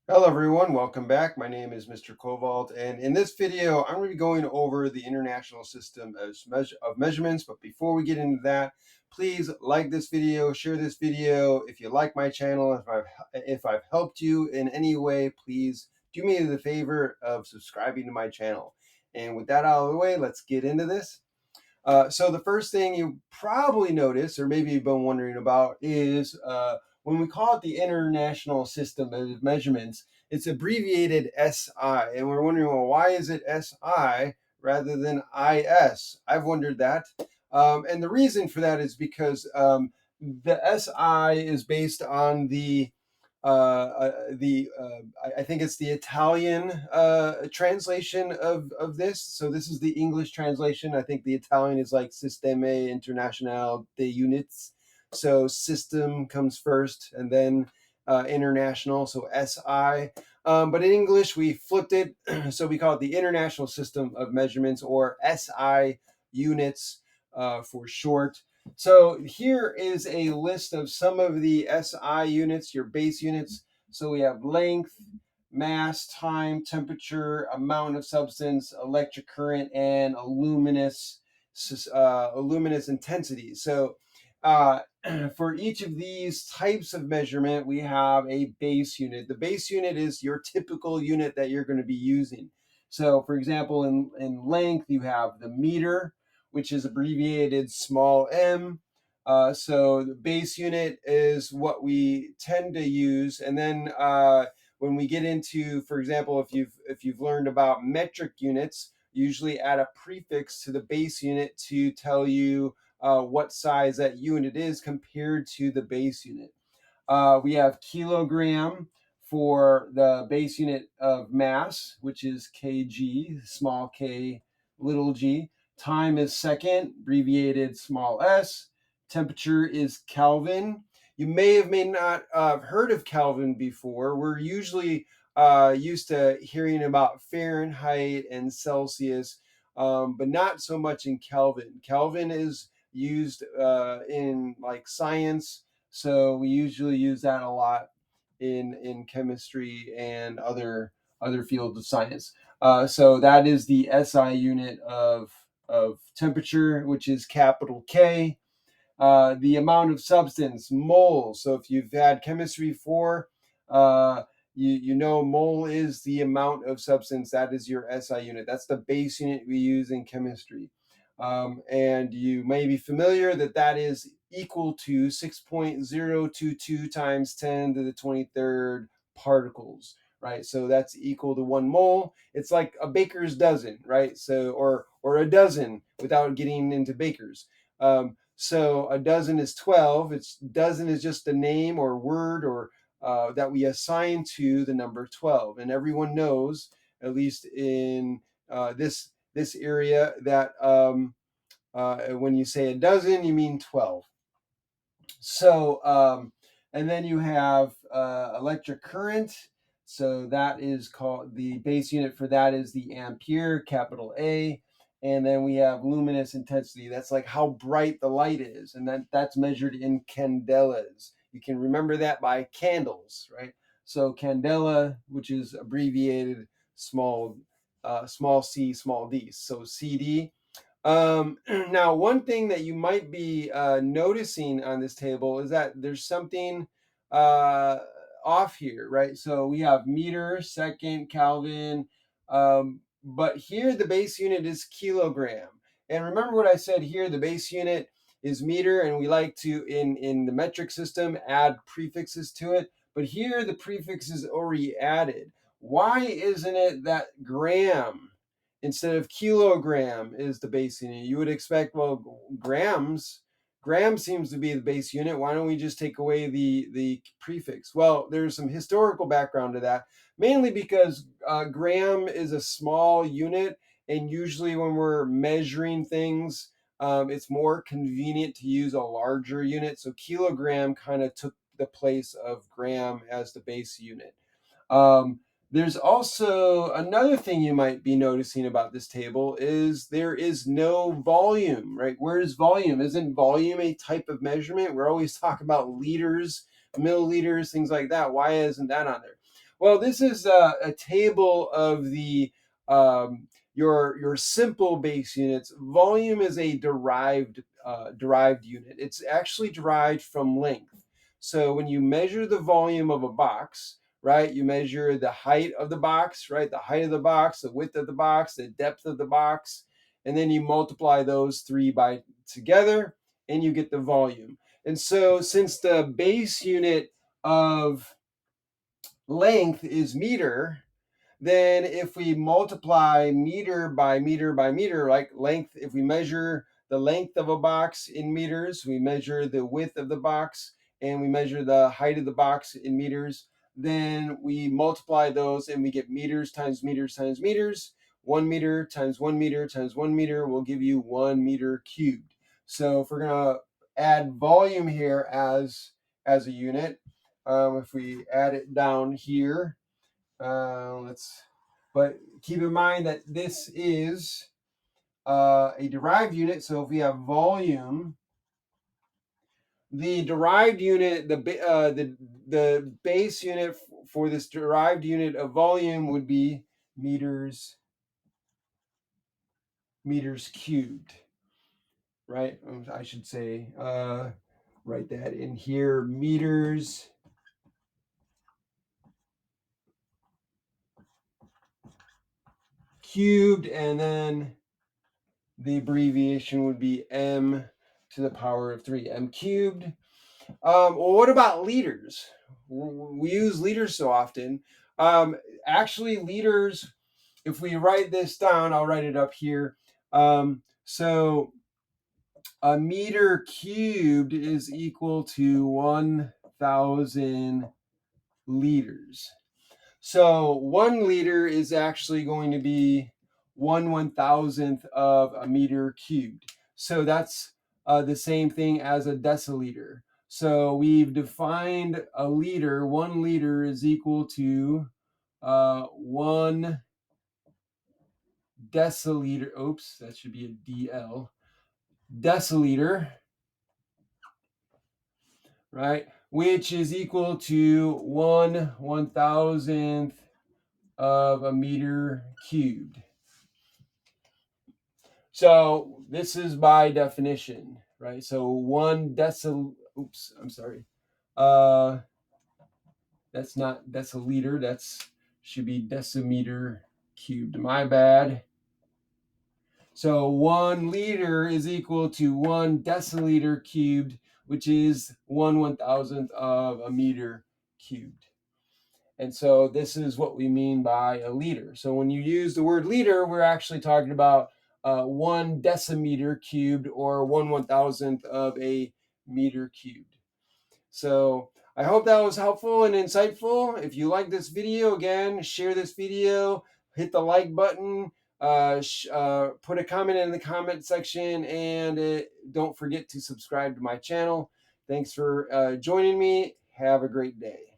Hello everyone, welcome back. My name is Mr. Koval, and in this video, I'm going to be going over the international system of measurements. But before we get into that, please like this video, share this video. If you like my channel, if I've helped you in any way, please do me the favor of subscribing to my channel. And with that out of the way, let's get into this. So the first thing you probably notice, or maybe you've been wondering about, is when we call it the International System of Measurements, it's abbreviated SI, and we're wondering, well, why is it SI rather than IS? I've wondered that, and the reason for that is because the SI is based on I think it's the Italian translation of this. So this is the English translation. I think the Italian is like Sisteme Internazionale de Units. So system comes first, and then international. So SI. But in English we flipped it, so we call it the International System of Measurements, or SI units for short. So here is a list of some of the SI units, your base units. So we have length, mass, time, temperature, amount of substance, electric current, and a luminous intensity. So uh, for each of these types of measurement, we have a base unit. The base unit is your typical unit that you're going to be using. So for example, in length, you have the meter, which is abbreviated small m. So the base unit is what we tend to use, and then when we get into, for example, if you've learned about metric units, usually add a prefix to the base unit to tell you what size that unit is compared to the base unit. We have kilogram for the base unit of mass, which is kg, small k, little g. Time is second, abbreviated small s. Temperature is Kelvin. You may not have heard of Kelvin before. We're usually used to hearing about Fahrenheit and Celsius, but not so much in Kelvin. Kelvin is used in like science, so we usually use that a lot in chemistry and other fields of science. So that is the SI unit of temperature, which is capital K. The amount of substance, moles. So if you've had chemistry before, you know mole is the amount of substance. That is your SI unit. That's the base unit we use in chemistry. And you may be familiar that is equal to 6.022 times 10 to the 23rd particles, right? So that's equal to 1 mole. It's like a baker's dozen, right? So or a dozen without getting into bakers. So a dozen is 12. It's dozen is just a name or word or that we assign to the number 12, and everyone knows, at least in this area, that when you say a dozen, you mean 12. So, and then you have electric current. So that is called, the base unit for that is the ampere, capital A. And then we have luminous intensity. That's like how bright the light is. And that's measured in candelas. You can remember that by candles, right? So candela, which is abbreviated small c, small d. So CD. Now, one thing that you might be noticing on this table is that there's something uh, off here, right? So we have meter, second, Kelvin, but here the base unit is kilogram. And remember what I said here, the base unit is meter, and we like to, in the metric system, add prefixes to it. But here the prefix is already added. Why isn't it that gram instead of kilogram is the base unit? You would expect, well, gram seems to be the base unit. Why don't we just take away the prefix? Well, there's some historical background to that, mainly because gram is a small unit, and usually when we're measuring things, it's more convenient to use a larger unit. So kilogram kind of took the place of gram as the base unit. Um, there's also another thing you might be noticing about this table is there is no volume, right? Where is volume? Isn't volume a type of measurement? We're always talking about liters, milliliters, things like that. Why isn't that on there? Well, this is a table of the your simple base units. Volume is a derived unit. It's actually derived from length. So when you measure the volume of a box, right, you measure the height of the box, right, the height of the box, the width of the box, the depth of the box, and then you multiply those three by together, and you get the volume. And so since the base unit of length is meter, then if we multiply meter by meter by meter, like length, if we measure the length of a box in meters, we measure the width of the box, and we measure the height of the box in meters, then we multiply those and we get meters times meters times meters. 1 meter times 1 meter times 1 meter will give you 1 meter cubed. So if we're going to add volume here as a unit, if we add it down here, let's, but keep in mind that this is a derived unit. So if we have volume, the derived unit, the base unit for this derived unit of volume would be meters cubed, right? I should say, write that in here, meters cubed, and then the abbreviation would be m to the power of 3, m cubed. Well, what about liters? We use liters so often. Actually, liters, if we write this down, I'll write it up here. So a meter cubed is equal to 1,000 liters. So 1 liter is actually going to be 1/1000th of a meter cubed. So that's the same thing as a deciliter. So we've defined a liter. 1 liter is equal to 1 deciliter. Oops, that should be a DL. Deciliter, right? Which is equal to 1/1000th of a meter cubed. So this is by definition, right? So 1 decil. Oops, I'm sorry. That's not deciliter. That's should be decimeter cubed. My bad. So 1 liter is equal to 1 deciliter cubed, which is 1/1000th of a meter cubed. And so this is what we mean by a liter. So when you use the word liter, we're actually talking about 1 decimeter cubed, or 1/1000th of a meter cubed. So I hope that was helpful and insightful. If you like this video, again, share this video, hit the like button, put a comment in the comment section, and don't forget to subscribe to my channel. Thanks for joining me. Have a great day.